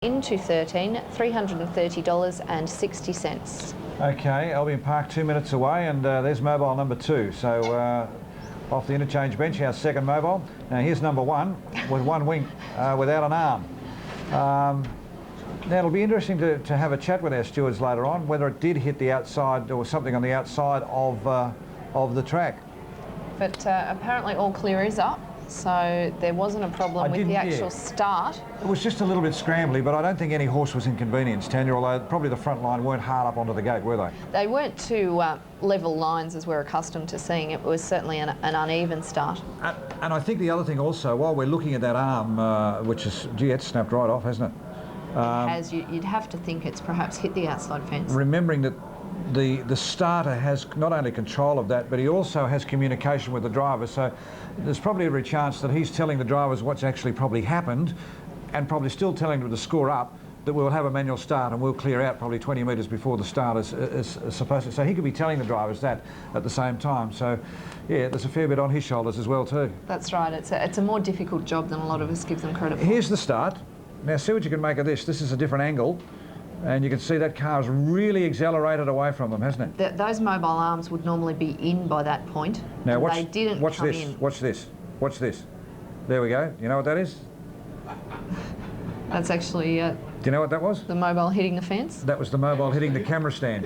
Into 13, $330.60. Okay, Albion Park 2 minutes away, and there's mobile number 2. So off the interchange bench, our second mobile. Now here's number 1 with one wing without an arm. Now it'll be interesting to have a chat with our stewards later on, whether it did hit the outside or something on the outside of the track. But apparently all clear is up. So there wasn't a problem with the actual start. It was just a little bit scrambly, but I don't think any horse was inconvenienced, Tanya, although probably the front line weren't hard up onto the gate, were they? They weren't two level lines as we're accustomed to seeing. It was certainly an uneven start. And I think the other thing also, while we're looking at that arm, which is, gee, it's snapped right off, hasn't it? It has. You'd have to think it's perhaps hit the outside fence. Remembering that the starter has not only control of that, but he also has communication with the driver, so there's probably every chance that he's telling the drivers what's actually probably happened, and probably still telling them to score up, that we'll have a manual start and we'll clear out probably 20 metres before the start is supposed to. So he could be telling the drivers that at the same time. So yeah, there's a fair bit on his shoulders as well too. That's right. It's a more difficult job than a lot of us give them credit for. Here's the start. Now see what you can make of this. This is a different angle. And you can see that car's really accelerated away from them, hasn't it? Those mobile arms would normally be in by that point. Now they didn't watch come this. in. Watch this. Watch this. There we go. You know what that is? That's actually. Do you know what that was? The mobile hitting the fence. That was the mobile hitting the camera stand.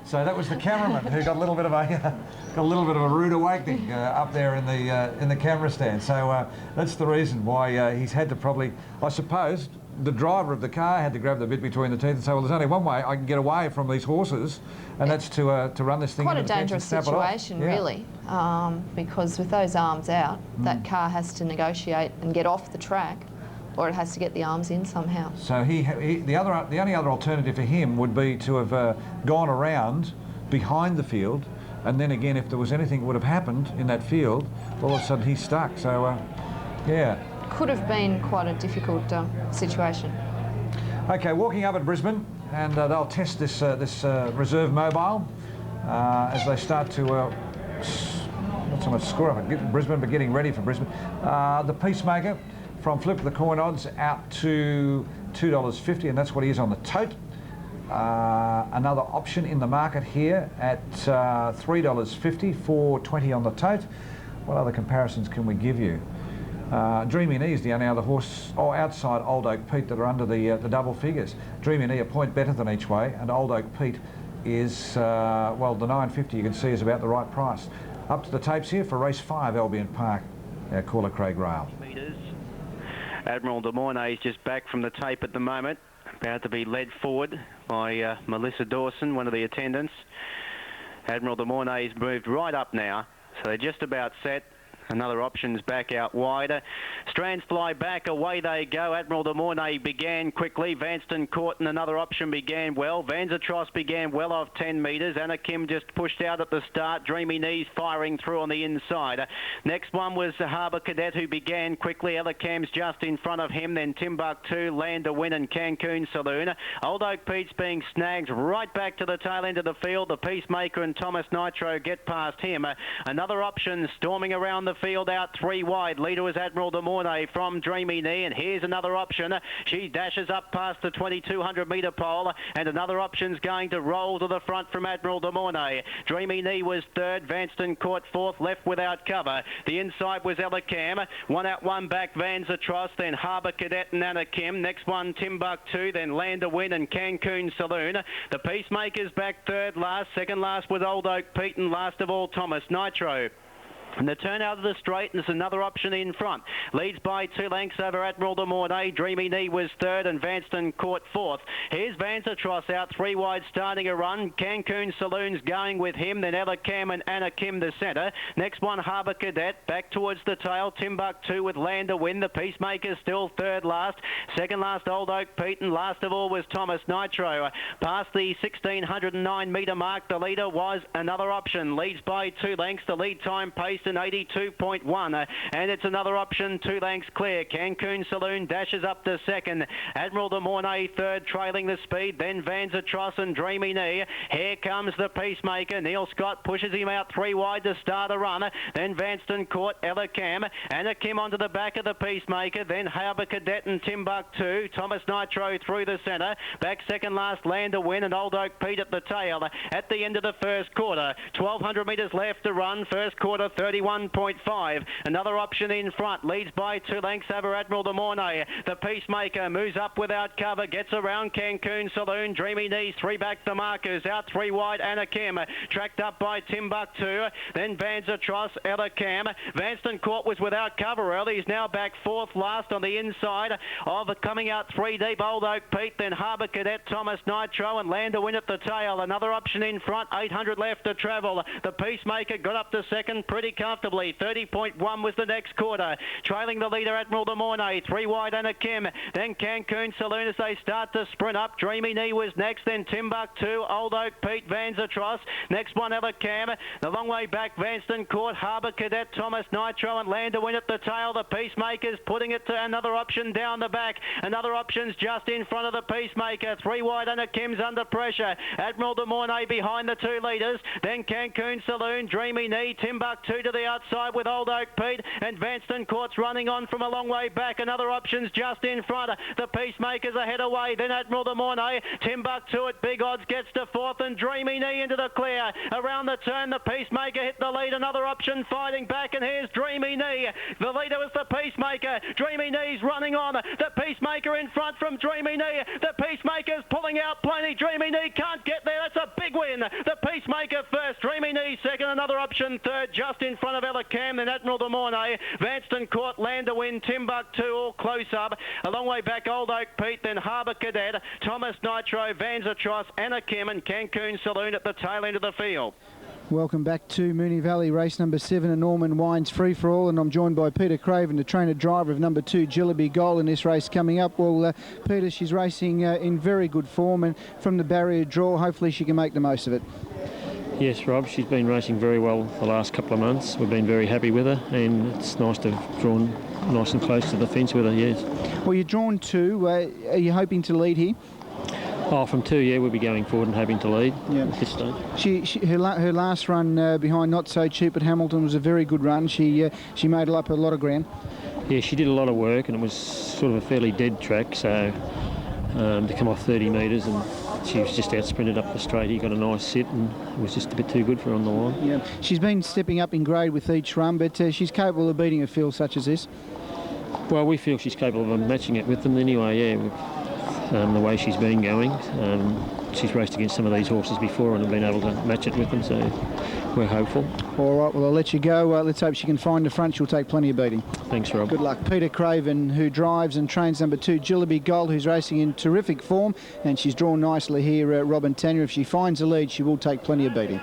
So that was the cameraman who got a little bit of a rude awakening up there in the camera stand. So that's the reason why he's had to probably, I suppose. The driver of the car had to grab the bit between the teeth and say, well, there's only one way I can get away from these horses, and that's to run this thing into the fence and snap it off. Quite a dangerous situation, really, because with those arms out, that car has to negotiate and get off the track, or it has to get the arms in somehow. So the only other alternative for him would be to have gone around behind the field, and then again, if there was anything that would have happened in that field, all of a sudden he's stuck. So, yeah. Could have been quite a difficult situation. Okay, walking up at Brisbane, and they'll test this reserve mobile as they start to not so much score up at Brisbane, but getting ready for Brisbane. The Peacemaker from Flip the Coin odds out to $2.50, and that's what he is on the tote. Another option in the market here at $3.50, $4.20 on the tote. What other comparisons can we give you? Dreamy Knee is the only other horse outside Old Oak Pete that are under the double figures. Dreamy Knee a point better than each way, and Old Oak Pete is, well, the $9.50 you can see is about the right price. Up to the tapes here for race 5, Albion Park. Our caller Craig Rail. Admiral de Moonee is just back from the tape at the moment, about to be led forward by Melissa Dawson, one of the attendants. Admiral de Moonee has moved right up now, so they're just about set. Another option's back out wider. Strands fly back, away they go. Admiral de Moonee began quickly. Vanston Court and another option began well. Vanzatros began well off 10 metres. Anna Kim just pushed out at the start. Dreamy Knees firing through on the inside. Next one was Harbour Cadet, who began quickly. Ella Cam's just in front of him. Then Timbuktu, Land to Win and Cancun Saloon. Old Oak Pete's being snagged right back to the tail end of the field. The Peacemaker and Thomas Nitro get past him. Another option storming around the field out 3 wide. Leader was Admiral de Moonee from Dreamy Knee, and here's another option. She dashes up past the 2200 metre pole, and another option's going to roll to the front from Admiral de Moonee. Dreamy Knee was third, Vanston Court fourth, left without cover. The inside was Ella Cam, one out one back Vanzatros, then Harbour Cadet and Anna Kim. Next one Timbuktu, then Land to Win and Cancun Saloon. The Peacemaker's back third last, second last was Old Oak Pete, and last of all Thomas Nitro. And the turn out of the straight, and there's another option in front. Leads by 2 lengths over Admiral de Moonee. Dreamy Knee was third, and Vanston Court fourth. Here's Vanzatros out 3 wide, starting a run. Cancun Saloon's going with him. Then Ella Cam and Anna Kim the centre. Next one, Harbour Cadet. Back towards the tail. Timbuktu with Land to Win. The Peacemaker still third last. Second last, Old Oak Pete, and last of all was Thomas Nitro. Past the 1609 metre mark, the leader was another option. Leads by 2 lengths. The lead time pace Venston 82.1. And it's another option, 2 lengths clear. Cancun Saloon dashes up to second. Admiral de Mornay third, trailing the speed. Then Vanzatros and Dreamy Knee. Here comes the Peacemaker. Neil Scott pushes him out 3 wide to start a run. Then Vanston caught Ella Cam. Anna Kim onto the back of the Peacemaker. Then Harbour Cadet and Timbuktu. Thomas Nitro through the centre. Back second last, Land to Win and Old Oak Pete at the tail. At the end of the first quarter, 1,200 metres left to run. First quarter 31.5. Another option in front. Leads by 2 lengths over Admiral de Mornay. The Peacemaker moves up without cover. Gets around Cancun Saloon. Dreamy Knees 3 back the markers. Out 3 wide Anna Kim. Tracked up by Timbuktu. Then Vanzatros, Ella Cam. Vanston Court was without cover early. He's now back 4th last on the inside of coming out 3 deep Old Oak Pete. Then Harbour Cadet, Thomas Nitro and Land to Win at the tail. Another option in front. 800 left to travel. The Peacemaker got up to second pretty comfortably. 30.1 was the next quarter. Trailing the leader Admiral de Mornay. 3 wide Anna Kim. Then Cancun Saloon as they start to sprint up. Dreamy Knee was next. Then Timbuktu, Old Oak Pete, Vanzatros. Next one Ella Cam. The long way back Vanston Court, Harbour Cadet, Thomas Nitro and Land to Win at the tail. The Peacemakers putting it to another option down the back. Another option's just in front of the Peacemaker. 3 wide Anna Kim's under pressure. Admiral de Mornay behind the 2 leaders. Then Cancun Saloon, Dreamy Knee, Timbuktu to the outside with Old Oak Pete and Vanston Court's running on from a long way back. Another option's just in front. The Peacemakers ahead away. Then Admiral de Mornay. Timbuktu at big odds gets to 4th and Dreamy Knee into the clear. Around the turn, the Peacemaker hit the lead. Another option fighting back and here's Dreamy Knee. The leader was the Peacemaker. Dreamy Knee's running on. The Peacemaker in front from Dreamy Knee. The Peacemaker's pulling out plenty. Dreamy Knee can't get there. That's a big win. The Peacemaker first. Dreamy Knee second. Another option third just in front of Ella Cam. Then Admiral de Mornay. Vanston Court, Land to Win, Timbuktu all close up. A long way back Old Oak Pete. Then Harbour Cadet. Thomas Nitro, Vanzatros, Anna Kim and Cancun Saloon at the tail end of the field. Welcome back to Moonee Valley, race number 7, and Norman Wines Free for All, and I'm joined by Peter Craven, the trainer driver of number 2, Jillaby Gold, in this race coming up. Well, Peter, she's racing in very good form, and from the barrier draw, hopefully she can make the most of it. Yes, Rob, she's been racing very well the last couple of months. We've been very happy with her, and it's nice to have drawn nice and close to the fence with her, yes. Well, you're drawn 2. Are you hoping to lead here? Oh, from 2, yeah, we'll be going forward and hoping to lead at this stage. Her last run behind Not So Cheap at Hamilton was a very good run. She made up a lot of ground. Yeah, she did a lot of work, and it was sort of a fairly dead track, so to come off 30 metres, and she was just out-sprinted up the straight. He got a nice sit, and it was just a bit too good for her on the line. Yeah, she's been stepping up in grade with each run, but she's capable of beating a field such as this. Well, we feel she's capable of matching it with them anyway, yeah. The way she's been going. She's raced against some of these horses before and have been able to match it with them, so we're hopeful. All right, well, I'll let you go. Let's hope she can find the front. She'll take plenty of beating. Thanks, Rob. Good luck. Peter Craven, who drives and trains number 2, Jillaby Gold, who's racing in terrific form, and she's drawn nicely here, Rob and Tanya. If she finds a lead, she will take plenty of beating.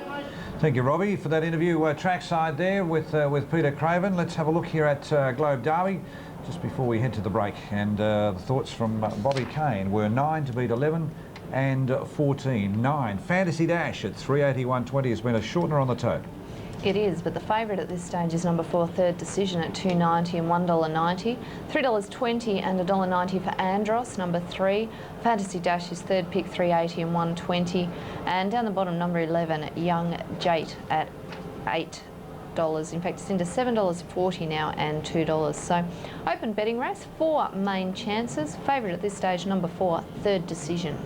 Thank you, Robbie, for that interview trackside there with Peter Craven. Let's have a look here at Globe Derby just before we head to the break. And the thoughts from Bobby Kane were 9 to beat 11 and 14. 9. Fantasy Dash at 381.20 has been a shortener on the toe. It is, but the favourite at this stage is number 4, Third Decision at $2.90 and $1.90. $3.20 and $1.90 for Andros, number 3. Fantasy Dash is third pick, $3.80 and $1.20. And down the bottom, number 11, Young Jate at $8. In fact, it's into $7.40 now and $2. So, open betting race, 4 main chances. Favourite at this stage, number 4, Third Decision.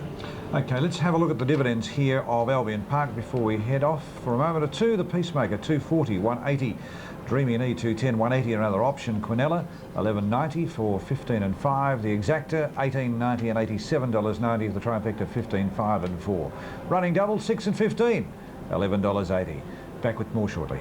Okay, let's have a look at the dividends here of Albion Park before we head off for a moment or two. The Peacemaker, $2.40, $1.80. Dreamy Knee, $2.10, $1.80. Another option, Quinella, $11.90 for 15 and 5. The Exacta, $18.90 and $87.90. The Trifecta, 15, 5 and 4. Running double, 6 and 15, $11.80. Back with more shortly.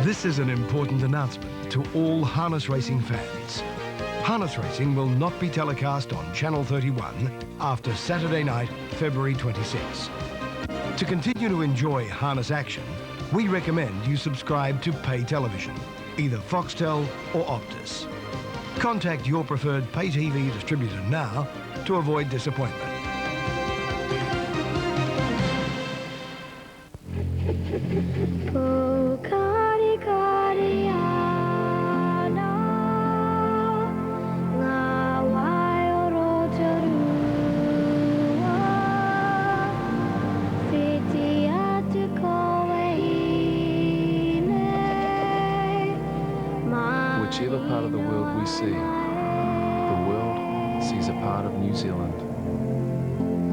This is an important announcement to all harness racing fans. Harness racing will not be telecast on Channel 31 after Saturday night, February 26. To continue to enjoy harness action, we recommend you subscribe to pay television, either Foxtel or Optus. Contact your preferred pay TV distributor now to avoid disappointment. Whichever part of the world we see, the world sees a part of New Zealand.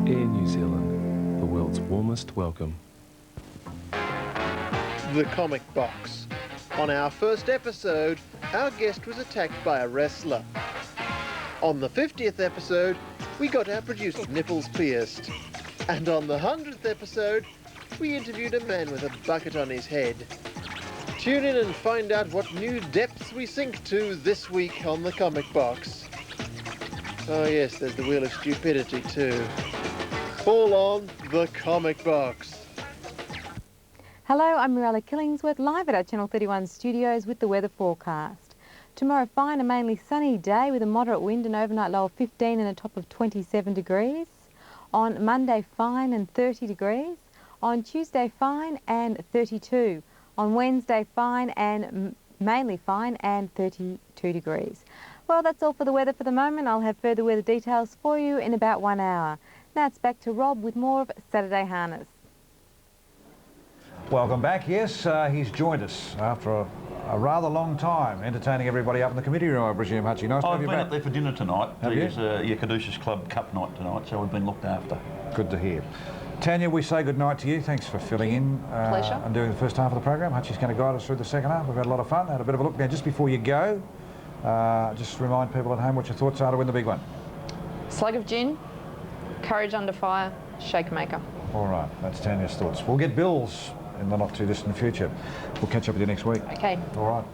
Air New Zealand, the world's warmest welcome. The Comic Box. On our first episode, our guest was attacked by a wrestler. On the 50th episode, we got our producer's nipples pierced. And on the 100th episode, we interviewed a man with a bucket on his head. Tune in and find out what new depths we sink to this week on The Comic Box. Oh yes, there's the Wheel of Stupidity too. Fall on The Comic Box. Hello, I'm Mirella Killingsworth, live at our Channel 31 studios with the weather forecast. Tomorrow, fine and mainly sunny day with a moderate wind and overnight low of 15 and a top of 27 degrees. On Monday, fine and 30 degrees. On Tuesday, fine and 32. On Wednesday, fine and mainly fine and 32 degrees. Well, that's all for the weather for the moment. I'll have further weather details for you in about 1 hour. Now it's back to Rob with more of Saturday Harness. Welcome back. Yes, he's joined us after a rather long time, entertaining everybody up in the committee room, I presume, Hutchie. Nice to have you back. I've been up there for dinner tonight. Have you? It's your Caduceus Club Cup night tonight, so we've been looked after. Good to hear. Tanya, we say good night to you. Thanks for filling in Pleasure. and doing the first half of the program. Hutchie's going to guide us through the second half. We've had a lot of fun. Had a bit of a look. Now, just before you go, just remind people at home what your thoughts are to win the big one. Slug of gin, courage under fire, shake maker. All right, that's Tanya's thoughts. We'll get Bill's in the not too distant future. We'll catch up with you next week. Okay. All right.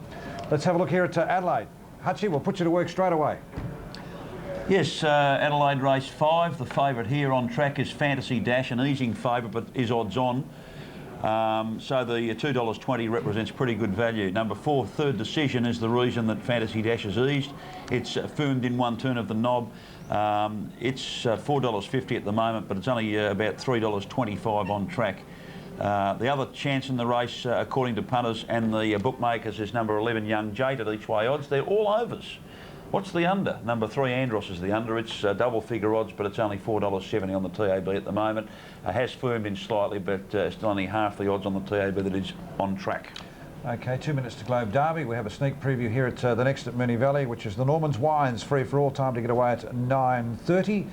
Let's have a look here at Adelaide. Hutchie, we'll put you to work straight away. Yes, Adelaide race 5. The favourite here on track is Fantasy Dash, an easing favourite, but is odds on. So the $2.20 represents pretty good value. Number 4, Third Decision, is the reason that Fantasy Dash has eased. It's firmed in one turn of the knob. It's $4.50 at the moment, but it's only about $3.25 on track. The other chance in the race, according to punters and the bookmakers, is number 11, Young Jade at each way odds. They're all overs. What's the under? Number 3, Andros is the under. It's double figure odds, but it's only $4.70 on the TAB at the moment. Has firmed in slightly, but still only half the odds on the TAB that is on track. Okay, 2 minutes to Globe Derby. We have a sneak preview here at the next at Moonee Valley, which is the Norman's Wines, free for all, time to get away at 9:30.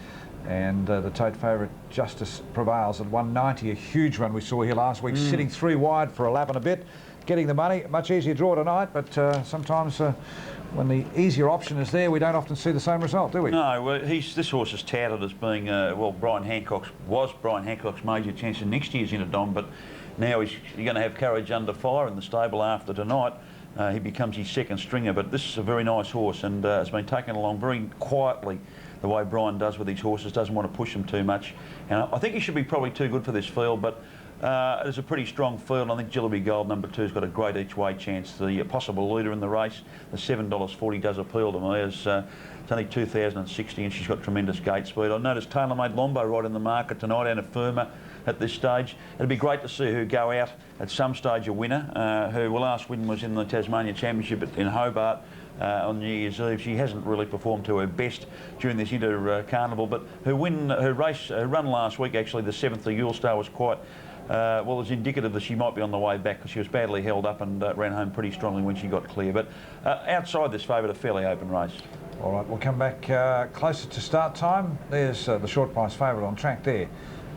And the tote favourite Justice prevails at 190, a huge one we saw here last week, sitting 3 wide for a lap and a bit, getting the money. Much easier draw tonight, but sometimes when the easier option is there, we don't often see the same result, do we? No, well, this horse is touted as being, Brian Hancock's major chance in next year's Interdom, but now he's going to have courage under fire in the stable after tonight. He becomes his second stringer, but this is a very nice horse and has been taken along very quietly, the way Brian does with his horses, doesn't want to push them too much. And I think he should be probably too good for this field, but it's a pretty strong field. I think Jillaby Gold, number 2, has got a great each way chance. The possible leader in the race, the $7.40 does appeal to me. It's only 2060 and she's got tremendous gate speed. I noticed TaylorMade Lombo right in the market tonight and a firmer at this stage. It'd be great to see her go out at some stage a winner. Her last win was in the Tasmania Championship in Hobart on New Year's Eve. She hasn't really performed to her best during this Carnival, but her run last week, actually, the 7th, the Yule Star, was quite it was indicative that she might be on the way back because she was badly held up and ran home pretty strongly when she got clear. But outside this favourite, a fairly open race. All right, we'll come back closer to start time. There's the short price favourite on track there.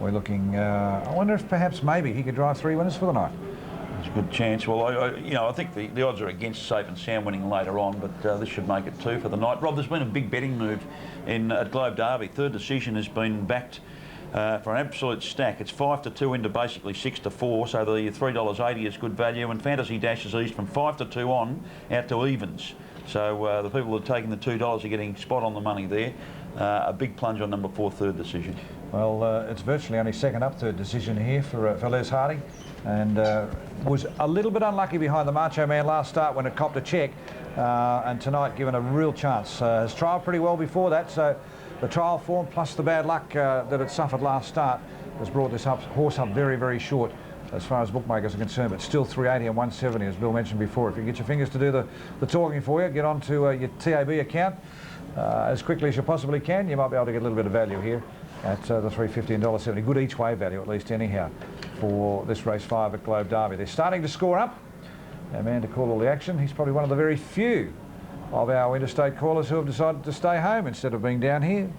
We're looking, I wonder if perhaps maybe he could drive 3 winners for the night. There's a good chance. Well, I think the odds are against Safe and Sound winning later on, but this should make it 2 for the night. Rob, there's been a big betting move at Globe Derby. Third Decision has been backed for an absolute stack. It's 5-2 into basically 6-4, so the $3.80 is good value, and Fantasy Dash is eased from 5-2 on out to evens. So the people that are taking the $2 are getting spot on the money there. A big plunge on number 4, third decision. Well, it's virtually only second up, third decision here for Les Harding, and was a little bit unlucky behind the Macho Man last start when it copped a check, and tonight given a real chance. Has trialled pretty well before that, so the trial form plus the bad luck that it suffered last start has brought this horse up very, very short as far as bookmakers are concerned, but still 380 and 170, as Bill mentioned before. If you get your fingers to do the talking for you, get onto your TAB account as quickly as you possibly can. You might be able to get a little bit of value here at the $3.50 and $1.70. Good each way value, at least anyhow, for this race 5 at Globe Derby. They're starting to score up. Our man to call all the action. He's probably one of the very few of our interstate callers who have decided to stay home instead of being down here.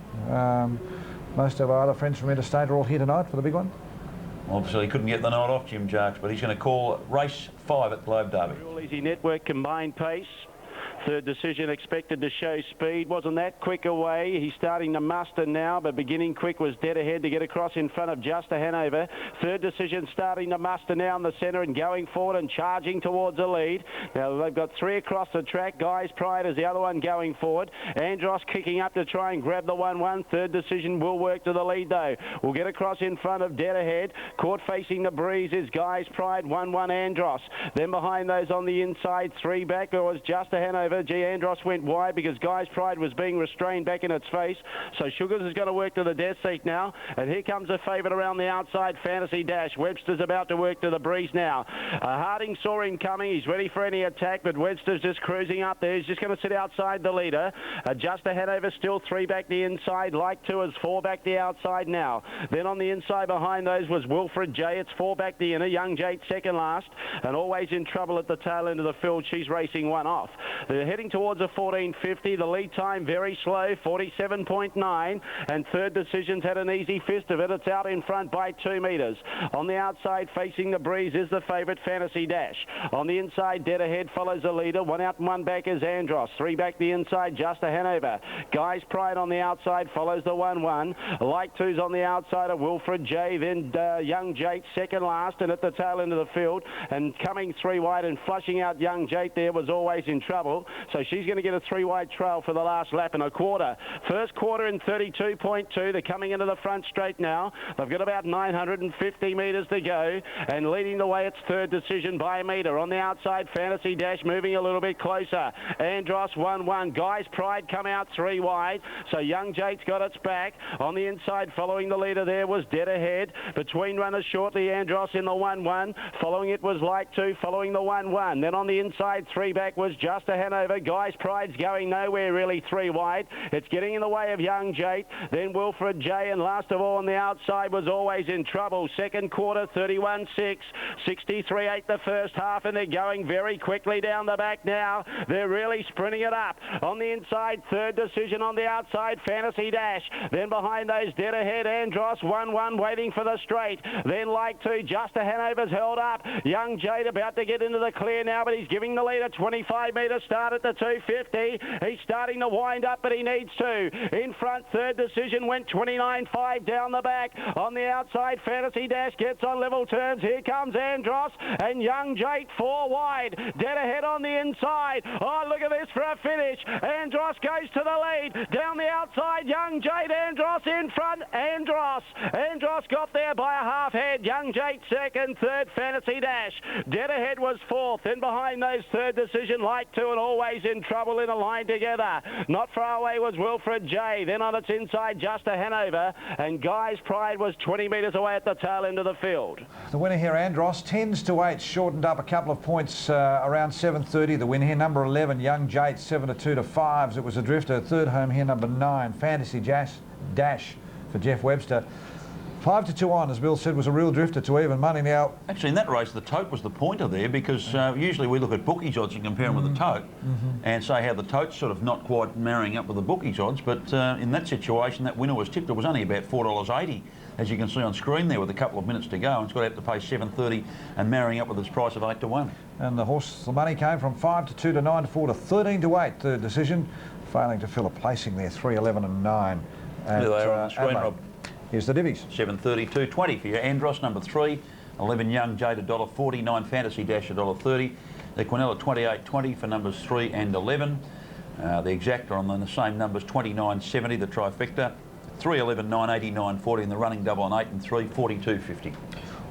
Most of our other friends from interstate are all here tonight for the big one. Obviously he couldn't get the night off, Jim Jarks, but he's going to call race 5 at Globe Derby. All Easy Network combined pace. Third decision expected to show speed. Wasn't that quick away. He's starting to muster now, but beginning quick was dead ahead to get across in front of Just a Hanover. Third decision starting to muster now in the centre and going forward and charging towards the lead. Now they've got 3 across the track. Guy's Pride is the other one going forward. Andros kicking up to try and grab the 1-1. Third decision will work to the lead though. We'll get across in front of dead ahead. Caught facing the breeze is Guy's Pride. 1-1 Andros. Then behind those on the inside, 3 back, there was Just a Hanover. Andros went wide because Guy's Pride was being restrained back in its face. So Sugars is going to work to the death seat now. And here comes a favourite around the outside, Fantasy Dash. Webster's about to work to the breeze now. Harding saw him coming. He's ready for any attack, but Webster's just cruising up there. He's just going to sit outside the leader. Just a Hanover still 3 back the inside. Like 2 is 4 back the outside now. Then on the inside behind those was Wilfred J. It's 4 back the inner. Young Jade second last. And always in trouble at the tail end of the field. She's racing one off. They're heading towards a 14.50. The lead time very slow, 47.9. And third decision's had an easy fist of it. It's out in front by 2 metres. On the outside facing the breeze is the favourite Fantasy Dash. On the inside, dead ahead follows the leader. 1 out and 1 back is Andros. 3 back the inside, Just a Hanover. Guy's Pride on the outside follows the 1-1. Like 2's on the outside of Wilfred J. Then Young Jate second last and at the tail end of the field. And coming 3 wide and flushing out Young Jate there was always in trouble. So she's going to get a 3 wide trail for the last lap and a quarter. First quarter in 32.2. They're coming into the front straight now. They've got about 950 metres to go. And leading the way, it's third decision by a metre. On the outside, Fantasy Dash moving a little bit closer. Andros 1-1. Guy's Pride come out 3 wide. So Young Jate's got its back. On the inside, following the leader there was dead ahead. Between runners shortly, Andros in the 1-1. Following it was Like 2, following the 1-1. Then on the inside, 3 back was Just a Hanover. Guy's Pride's going nowhere really 3 wide. It's getting in the way of Young Jate. Then Wilfred J. And last of all on the outside was always in trouble. Second quarter 31.6. 63.8 the first half, and they're going very quickly down the back now. They're really sprinting it up. On the inside, third decision on the outside, Fantasy Dash. Then behind those dead ahead, Andros 1-1 waiting for the straight. Then Like 2, Just a Hanover's held up. Young Jade about to get into the clear now, but he's giving the leader 25 metre start at the 250. He's starting to wind up, but he needs to. In front, third decision went 29.5 down the back. On the outside, Fantasy Dash gets on level terms. Here comes Andros and Young Jate 4 wide. Dead ahead on the inside. Oh, look at this for a finish. Andros goes to the lead. Down the outside, Young Jate, Andros in front. Andros got there by a half head. Young Jate second, third Fantasy Dash. Dead ahead was 4th. Then behind those, third decision, Like 2 and always in trouble in a line together. Not far away was Wilfred J. Then on its inside, Just a Hanover. And Guy's Pride was 20 metres away at the tail end of the field. The winner here, Andros, 10s to 8, shortened up a couple of points around 7.30. The win here, number 11, Young Jate, 7-2 to 5s. It was a drifter. Third home here, number 9, Fantasy Dash for Jeff Webster. 5-2 on, as Bill said, was a real drifter to even money. Now, actually, in that race, the tote was the pointer there because usually we look at bookies odds and compare them with the tote and say how the tote's sort of not quite marrying up with the bookies odds. But in that situation, that winner was tipped. It was only about $4.80, as you can see on screen there, with a couple of minutes to go. And it's got to have to pay $7.30 and marrying up with its price of 8-1. And the horse, the money came from 5-2 to 9-4 to 13-8. Third decision, failing to fill a placing there, 3-11 and 9. There they are on the screen, Rob. Here's the divvies. 7.30, 2.20 for you. Andros, number 3. 11 Young Jade, $1.40. 9 Fantasy Dash, $1.30. The Quinella, 28.20 for numbers 3 and 11. The exacta on the same numbers, 29.70 the trifecta, 3.11, 9.80, 9.40 in the running double on 8 and 3, 42.50.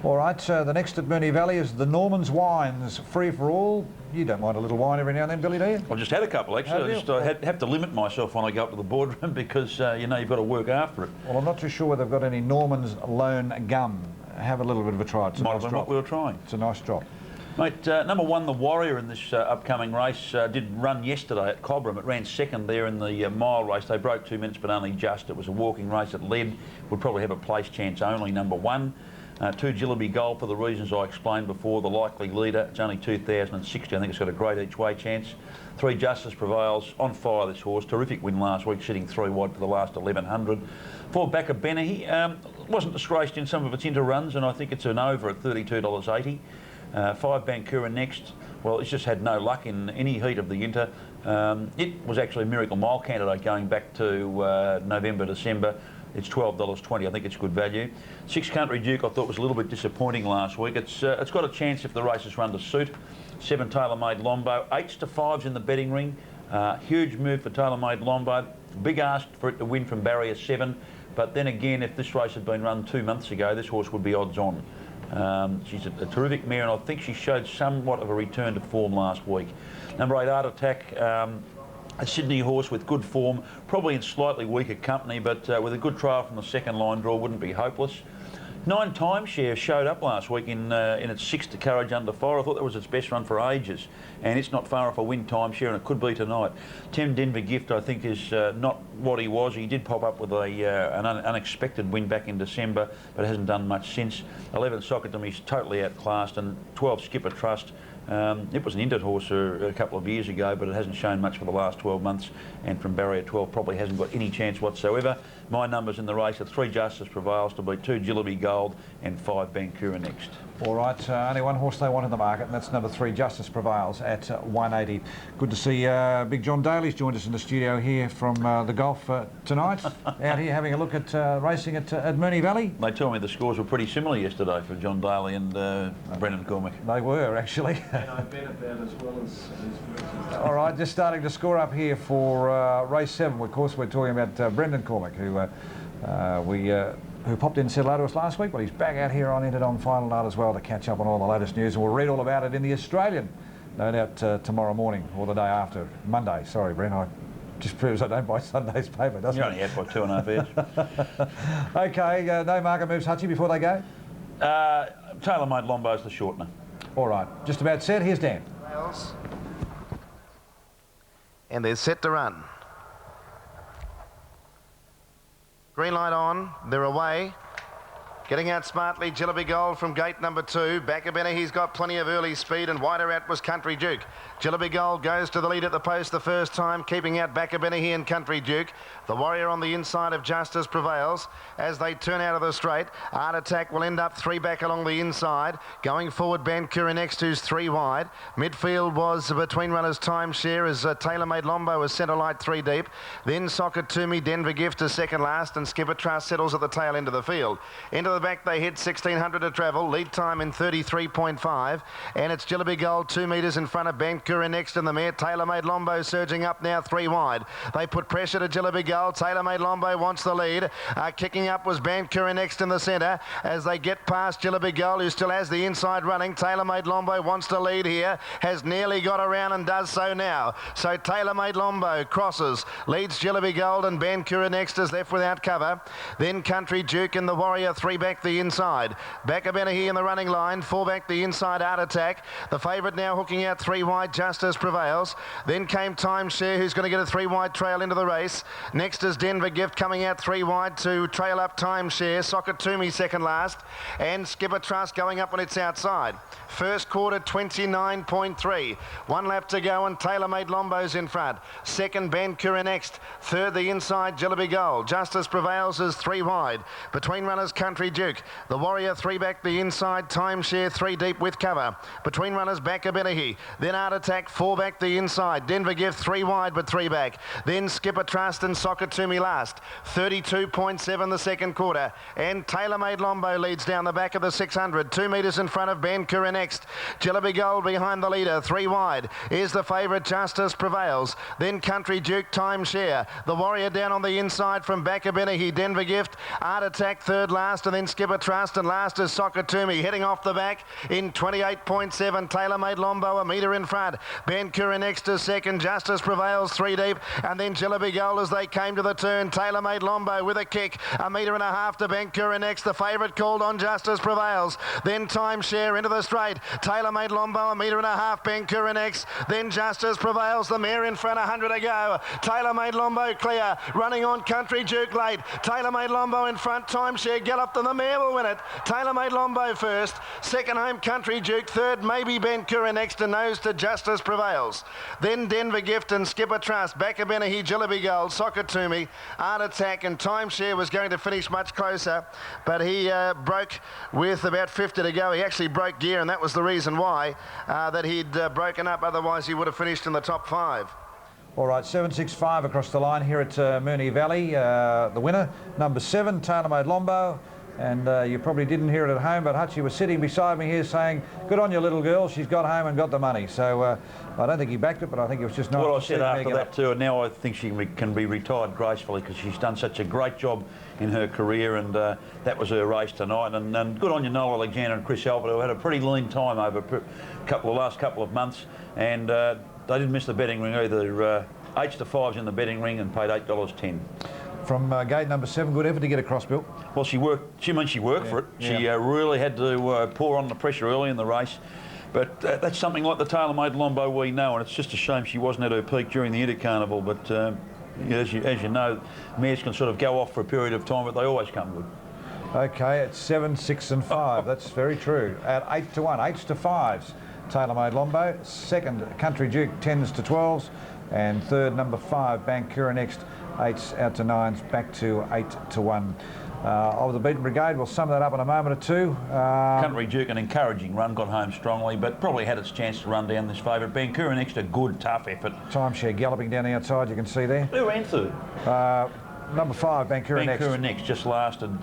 All right, the next at Moonee Valley is the Norman's Wines, free for all. You don't mind a little wine every now and then, Billy, do you? I've just had a couple, actually. I have to limit myself when I go up to the boardroom because, you know, you've got to work after it. Well, I'm not too sure whether they've got any Norman's Lone Gum. Have a little bit of a try. It's a Might nice have been drop. what we were trying. It's a nice drop. Mate, number 1, the Warrior in this upcoming race, did run yesterday at Cobram. It ran second there in the mile race. They broke 2 minutes, but only just. It was a walking race. It led. Would probably have a place chance only, number 1. 2 Jillaby Gold for the reasons I explained before, the likely leader. It's only 2,060. I think it's got a great each way chance. 3 Justice Prevails, on fire this horse. Terrific win last week, sitting 3 wide for the last 1100. 4 Backer Benahi, wasn't disgraced in some of its inter runs, and I think it's an over at $32.80. 5 Bankura next. Well, it's just had no luck in any heat of the inter. It was actually a Miracle Mile candidate going back to November, December. It's $12.20. I think it's good value. 6 Country Duke I thought was a little bit disappointing last week. It's got a chance if the races run to suit. 7 Tailor Made Lombo. 8s to 5s in the betting ring. Huge move for Tailor Made Lombo. Big ask for it to win from barrier 7. But then again, if this race had been run 2 months ago, this horse would be odds on. She's a terrific mare, and I think she showed somewhat of a return to form last week. Number 8 Art Attack. A Sydney horse with good form, probably in slightly weaker company, but with a good trial from the second line draw, wouldn't be hopeless. 9 Timeshare showed up last week in its 6th to Courage Under Fire. I thought that was its best run for ages, and it's not far off a win, Timeshare, and it could be tonight. 10 Denver Gift, I think, is not what he was. He did pop up with an unexpected win back in December, but hasn't done much since. 11 Socketum, he's totally outclassed, and 12 Skipper Trust. It was an injured horse a couple of years ago, but it hasn't shown much for the last 12 months, and from barrier 12 probably hasn't got any chance whatsoever. My numbers in the race are 3 Justice Prevails to beat 2 Jillaby Gold and 5 Bankura next. All right, only one horse they want in the market, and that's number 3 Justice Prevails at 180. Good to see Big John Daly's joined us in the studio here from the golf tonight. Out here having a look at racing at Moonee Valley. They told me the scores were pretty similar yesterday for John Daly and Brendan Cormack. They were, actually. And I bet about as well as All right, just starting to score up here for race 7. Of course, we're talking about Brendan Cormack, who popped in and said hello to us last week. Well, he's back out here on Interdominion Final Night as well to catch up on all the latest news, and we'll read all about it in the Australian, no doubt tomorrow morning or the day after. Monday, sorry, Brent. I just proves I don't buy Sunday's paper, doesn't it? You're only out by 2.5 hours. Okay, no market moves, Hutchie, before they go? Tailor Made Lombo's the shortener. All right, just about set. Here's Dan. And they're set to run. Green light on, they're away. Getting out smartly, Jillaby Gold from gate number 2. Backabena, he's got plenty of early speed, and wider out was Country Duke. Jillaby Gold goes to the lead at the post the first time, keeping out Backabena here and Country Duke. The Warrior on the inside of Justice Prevails. As they turn out of the straight, Art Attack will end up 3 back along the inside. Going forward, Bankura next, who's 3 wide. Midfield was between runners Timeshare as Tailor Made Lombo was centre light 3 deep. Then Socket to Me, Denver Gift is second last, and Skipper Trust settles at the tail end of the field. Into the back they hit 1600 to travel, lead time in 33.5, and it's Jillaby Gold 2 metres in front of Bankura next, and the mare Tailor Made Lombo surging up now 3 wide. They put pressure to Jillaby Gold. Tailor Made Lombo wants the lead. Kicking up was Bankura next in the centre as they get past Jillaby Gold, who still has the inside running. Tailor Made Lombo wants to lead here, has nearly got around and does so now. So Tailor Made Lombo crosses, leads Jillaby Gold, and Bankura next is left without cover. Then Country Duke and the Warrior 3 back the inside. Backabena here in the running line, 4 back the inside, Art Attack. The favourite now hooking out 3 wide, Justice Prevails. Then came Timeshare, who's going to get a 3 wide trail into the race. Next is Denver Gift coming out 3 wide to trail up Timeshare. Socket to Me second last, and Skipper Trust going up when it's outside. First quarter 29.3. 1 lap to go, and Tailor Made Lombo's in front. Second, Bankura next. Third, the inside, Jillaby Gold. Justice Prevails is 3 wide. Between runners, Country Duke. The Warrior 3 back the inside, Timeshare 3 deep with cover. Between runners, back Abenahi. Then Art Attack 4 back the inside. Denver Gift 3 wide but 3 back. Then Skipper Trust and Soccer to Me last. 32.7 the second quarter. And Tailor Made Lombo leads down the back of the 600. 2 metres in front of Bankura next. Jilliby Gold behind the leader. 3 wide. Is the favourite Justice Prevails. Then Country Duke Timeshare. The Warrior down on the inside from back Abenahi. Denver Gift. Art Attack third last, and then Skipper Trust, and last is Soccer to Me. Heading off the back in 28.7. Tailor Made Lombo a metre in front. Bankura next is second. Justice Prevails 3 deep, and then Jilliby Gold as they came to the turn. Tailor Made Lombo with a kick. A metre and a half to Bankura next. The favourite called on Justice Prevails. Then Timeshare into the straight. Tailor Made Lombo a metre and a half. Bankura next. Then Justice Prevails. The mare in front, 100 to go. Tailor Made Lombo clear. Running on Country Duke late. Tailor Made Lombo in front. Timeshare galloped and the mare will win it. Tailor Made Lombo first. Second home Country Duke. Third maybe Bankura next, and nose to Justice Prevails. Then Denver Gift and Skipper Trust. Back Abenahi, Jilliby Gold, Soccer to Me, Art Attack, and Timeshare was going to finish much closer, but he broke with about 50 to go. He actually broke gear, and that was the reason why that he'd broken up. Otherwise he would have finished in the top 5. All right, 765 across the line here at Moonee Valley. The winner, number 7, Tailor Made Lombo. And you probably didn't hear it at home, but Hutchie was sitting beside me here saying, good on you, little girl, she's got home and got the money. So I don't think he backed it, but I think it was just nice. Well, I said after that too, and now I think she can be retired gracefully because she's done such a great job in her career, and that was her race tonight. And good on you, Noel Alexander and Chris Albert, who had a pretty lean time over the last couple of months, and they didn't miss the betting ring either. H to 5s in the betting ring and paid $8.10. From gate number 7, good effort to get across, Bill. Well, she worked for it. She really had to pour on the pressure early in the race. But that's something like the Tailor Made Lombo we know, and it's just a shame she wasn't at her peak during the Intercarnival. But as you know, mares can sort of go off for a period of time, but they always come good. Okay, it's 7, 6 and 5. That's very true. At 8 to 1, 8s to 5s. Tailor Made Lombo. Second, Country Duke, 10s to 12s. And third, number 5, Bankura next. 8s out to 9s, back to 8 to 1. Of the beaten brigade, we'll sum that up in a moment or two. Country Duke, an encouraging run, got home strongly, but probably had its chance to run down this favourite. Bankura next, a good, tough effort. Timeshare galloping down the outside, you can see there. Who ran third? Number 5, Bankura next. Bankura next just lasted.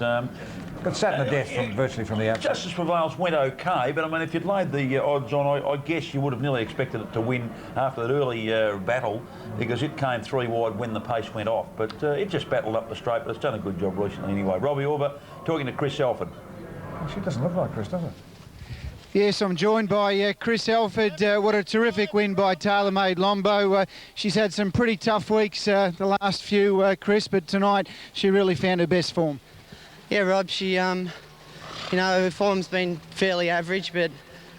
Got sat in the death virtually from the outside. Justice Prevails went okay, but I mean, if you'd laid the odds on, I guess you would have nearly expected it to win after that early battle, because it came 3 wide when the pace went off. But it just battled up the straight, but it's done a good job recently anyway. Robbie Orber talking to Chris Alford. She doesn't look like Chris, does it? Yes, I'm joined by Chris Alford. What a terrific win by Tailor Made Lombo. She's had some pretty tough weeks the last few, Chris, but tonight she really found her best form. Yeah, Rob, she, you know, her form's been fairly average, but,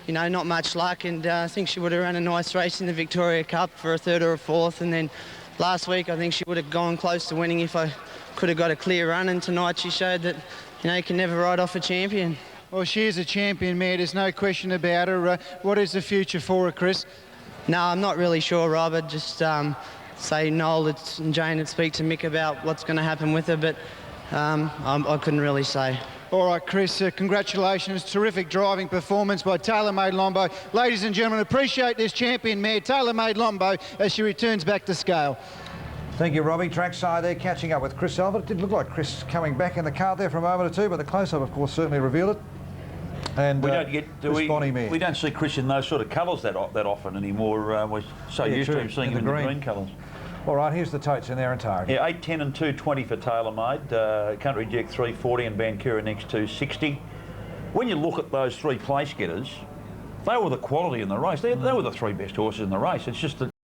you know, not much luck, and I think she would have run a nice race in the Victoria Cup for a 3rd or a 4th, and then last week I think she would have gone close to winning if I could have got a clear run, and tonight she showed that, you know, you can never ride off a champion. Well, she is a champion mare, there's no question about her. What is the future for her, Chris? No, I'm not really sure, Rob. I'd just say Noel and Jane would speak to Mick about what's going to happen with her, but I couldn't really say. All right, Chris, congratulations. Terrific driving performance by Tailor Made Lombo. Ladies and gentlemen, appreciate this champion mare, Tailor Made Lombo, as she returns back to scale. Thank you, Robbie. Trackside there, catching up with Chris Albert. It did look like Chris coming back in the car there for a moment or two, but the close-up, of course, certainly revealed it. And we don't get we don't see Chris in those sort of colours that often anymore. We're so used to him seeing him in the green colours. All right, here's the totes in their entirety. Yeah, 8, 10 and 220 for Tailor Made. Country Duke 340 and Bankura next 260. When you look at those 3 place getters, they were the quality in the race. They were the 3 best horses in the race. It's just that